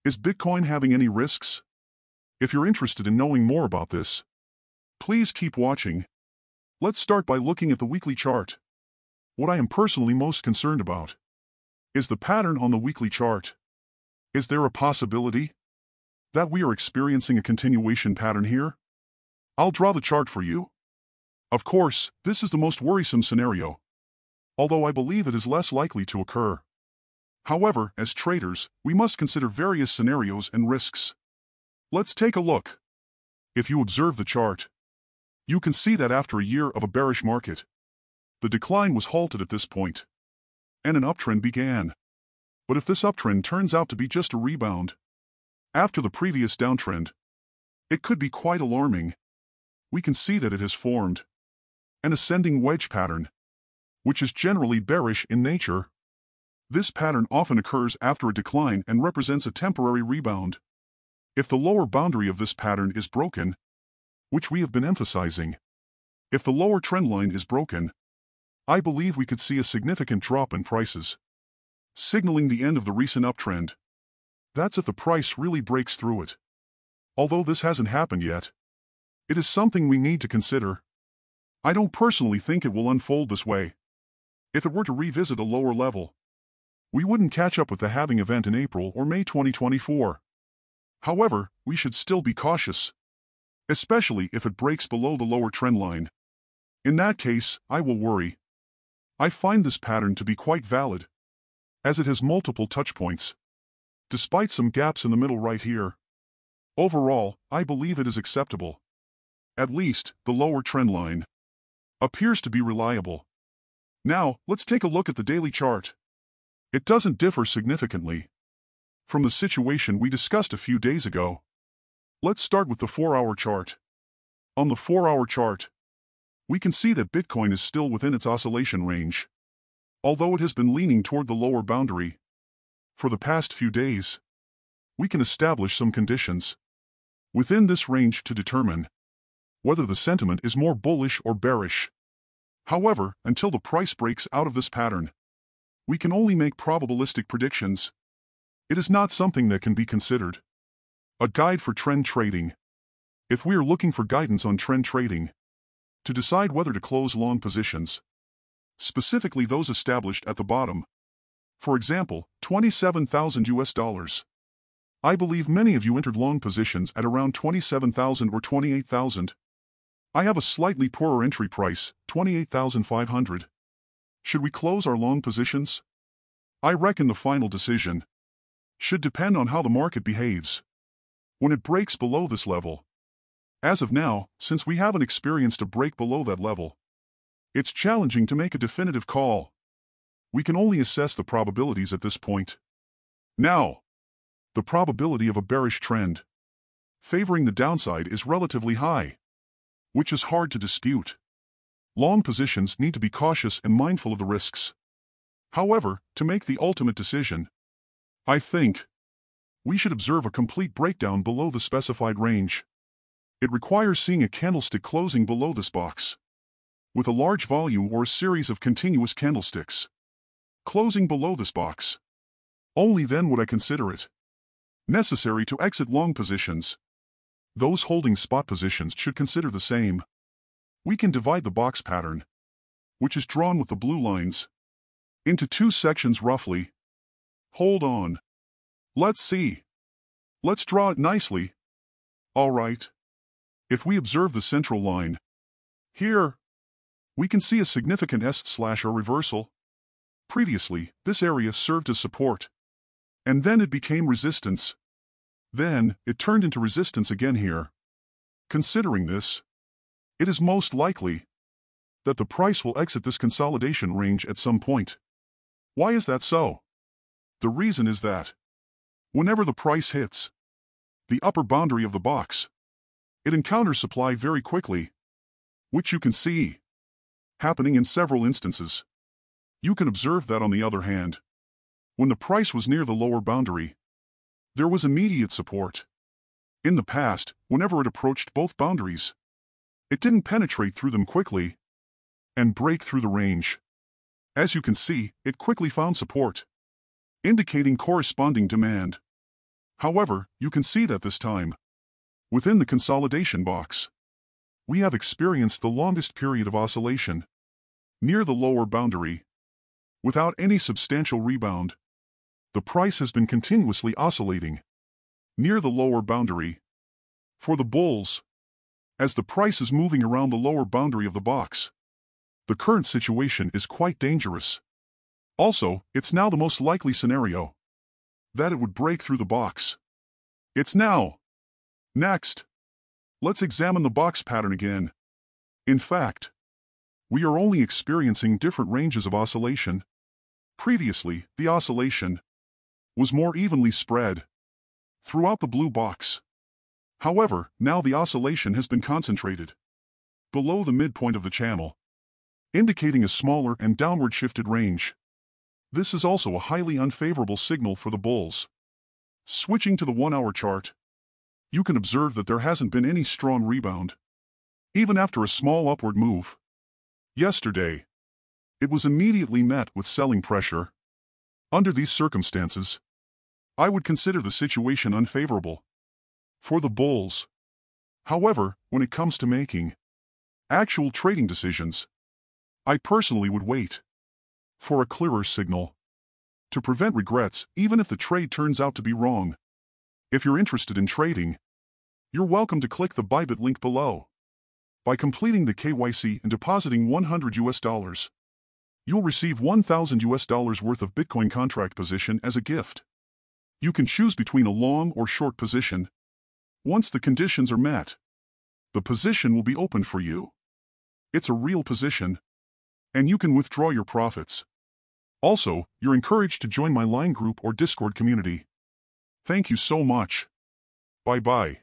Is Bitcoin having any risks? If you're interested in knowing more about this, please keep watching. Let's start by looking at the weekly chart. What I am personally most concerned about is the pattern on the weekly chart. Is there a possibility that we are experiencing a continuation pattern here? I'll draw the chart for you. Of course, this is the most worrisome scenario, although I believe it is less likely to occur. However, as traders, we must consider various scenarios and risks. Let's take a look. If you observe the chart, you can see that after a year of a bearish market, the decline was halted at this point, and an uptrend began. But if this uptrend turns out to be just a rebound after the previous downtrend, it could be quite alarming. We can see that it has formed an ascending wedge pattern, which is generally bearish in nature. This pattern often occurs after a decline and represents a temporary rebound. If the lower boundary of this pattern is broken, which we have been emphasizing, if the lower trend line is broken, I believe we could see a significant drop in prices, signaling the end of the recent uptrend. That's if the price really breaks through it. Although this hasn't happened yet, it is something we need to consider. I don't personally think it will unfold this way. If it were to revisit a lower level, we wouldn't catch up with the halving event in April or May 2024. However, we should still be cautious, especially if it breaks below the lower trend line. In that case, I will worry. I find this pattern to be quite valid, as it has multiple touch points, despite some gaps in the middle right here. Overall, I believe it is acceptable. At least, the lower trend line appears to be reliable. Now, let's take a look at the daily chart. It doesn't differ significantly from the situation we discussed a few days ago. Let's start with the 4-hour chart. On the 4-hour chart, we can see that Bitcoin is still within its oscillation range, although it has been leaning toward the lower boundary. For the past few days, we can establish some conditions within this range to determine whether the sentiment is more bullish or bearish. However, until the price breaks out of this pattern, we can only make probabilistic predictions. It is not something that can be considered a guide for trend trading. If we are looking for guidance on trend trading, to decide whether to close long positions, specifically those established at the bottom, for example, $27,000, I believe many of you entered long positions at around 27,000 or 28,000. I have a slightly poorer entry price, 28,500. Should we close our long positions? I reckon the final decision should depend on how the market behaves when it breaks below this level. As of now, since we haven't experienced a break below that level, it's challenging to make a definitive call. We can only assess the probabilities at this point. Now, the probability of a bearish trend favoring the downside is relatively high, which is hard to dispute. Long positions need to be cautious and mindful of the risks. However, to make the ultimate decision, I think we should observe a complete breakdown below the specified range. It requires seeing a candlestick closing below this box, with a large volume or a series of continuous candlesticks closing below this box. Only then would I consider it necessary to exit long positions. Those holding spot positions should consider the same. We can divide the box pattern, which is drawn with the blue lines, into two sections roughly. Hold on. Let's see. Let's draw it nicely. All right. If we observe the central line here, we can see a significant S/R reversal. Previously, this area served as support, and then it became resistance. Then, it turned into resistance again here. Considering this, it is most likely that the price will exit this consolidation range at some point. Why is that so? The reason is that whenever the price hits the upper boundary of the box, it encounters supply very quickly, which you can see happening in several instances. You can observe that on the other hand, when the price was near the lower boundary, there was immediate support. In the past, whenever it approached both boundaries, it didn't penetrate through them quickly and break through the range. As you can see, it quickly found support, indicating corresponding demand. However, you can see that this time, within the consolidation box, we have experienced the longest period of oscillation, near the lower boundary. Without any substantial rebound, the price has been continuously oscillating, near the lower boundary. For the bulls, as the price is moving around the lower boundary of the box, the current situation is quite dangerous. Also, it's now the most likely scenario that it would break through the box. It's now. Next, let's examine the box pattern again. In fact, we are only experiencing different ranges of oscillation. Previously, the oscillation was more evenly spread throughout the blue box. However, now the oscillation has been concentrated below the midpoint of the channel, indicating a smaller and downward shifted range. This is also a highly unfavorable signal for the bulls. Switching to the 1-hour chart, you can observe that there hasn't been any strong rebound, even after a small upward move. Yesterday, it was immediately met with selling pressure. Under these circumstances, I would consider the situation unfavorable for the bulls. However, when it comes to making actual trading decisions, I personally would wait for a clearer signal to prevent regrets, even if the trade turns out to be wrong. If you're interested in trading, you're welcome to click the Bybit link below. By completing the KYC and depositing $100, you'll receive $1,000 worth of Bitcoin contract position as a gift. You can choose between a long or short position. Once the conditions are met, the position will be open for you. It's a real position, and you can withdraw your profits. Also, you're encouraged to join my Line group or Discord community. Thank you so much. Bye-bye.